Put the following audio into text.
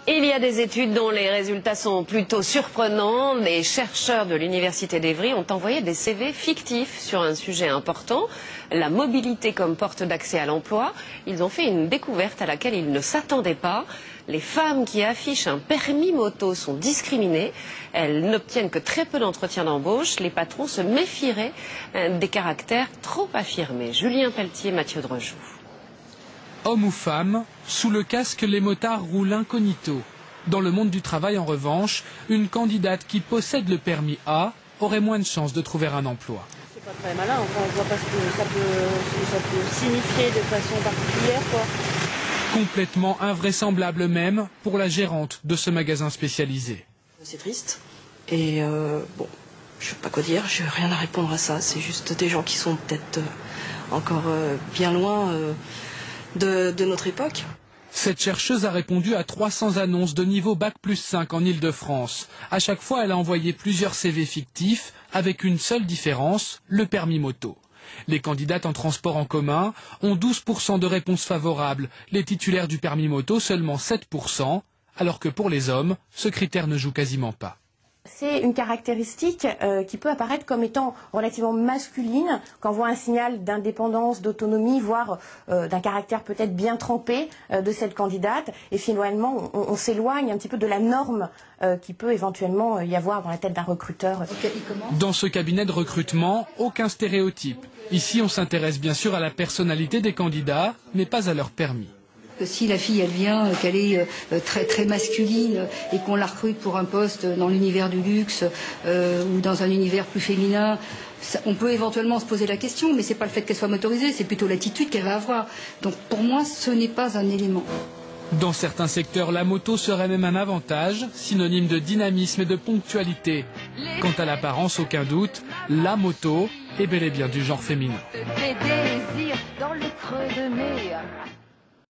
Il y a des études dont les résultats sont plutôt surprenants. Les chercheurs de l'Université d'Évry ont envoyé des CV fictifs sur un sujet important, la mobilité comme porte d'accès à l'emploi. Ils ont fait une découverte à laquelle ils ne s'attendaient pas. Les femmes qui affichent un permis moto sont discriminées. Elles n'obtiennent que très peu d'entretien d'embauche. Les patrons se méfieraient des caractères trop affirmés. Julien Pelletier, Mathieu Drejoux. Hommes ou femmes, sous le casque, les motards roulent incognito. Dans le monde du travail, en revanche, une candidate qui possède le permis A aurait moins de chances de trouver un emploi. C'est pas très malin, enfin, on voit pas ce que ça peut signifier de façon particulière, quoi. Complètement invraisemblable même pour la gérante de ce magasin spécialisé. C'est triste et bon, je sais pas quoi dire, j'ai rien à répondre à ça. C'est juste des gens qui sont peut-être encore bien loin de notre époque. Cette chercheuse a répondu à 300 annonces de niveau Bac+5 en Île-de-France. À chaque fois, elle a envoyé plusieurs CV fictifs avec une seule différence, le permis moto. Les candidates en transport en commun ont 12% de réponses favorables, les titulaires du permis moto seulement 7%, alors que pour les hommes, ce critère ne joue quasiment pas. C'est une caractéristique qui peut apparaître comme étant relativement masculine quand on voit un signal d'indépendance, d'autonomie, voire d'un caractère peut-être bien trempé de cette candidate. Et finalement, on s'éloigne un petit peu de la norme qui peut éventuellement y avoir dans la tête d'un recruteur. Dans ce cabinet de recrutement, aucun stéréotype. Ici, on s'intéresse bien sûr à la personnalité des candidats, mais pas à leur permis. Si la fille, elle vient, qu'elle est très masculine et qu'on la recrute pour un poste dans l'univers du luxe ou dans un univers plus féminin, on peut éventuellement se poser la question, mais c'est pas le fait qu'elle soit motorisée, c'est plutôt l'attitude qu'elle va avoir. Donc pour moi, ce n'est pas un élément. Dans certains secteurs, la moto serait même un avantage, synonyme de dynamisme et de ponctualité. Quant à l'apparence, aucun doute, la moto est bel et bien du genre féminin. Des désirs dans le creux de mes...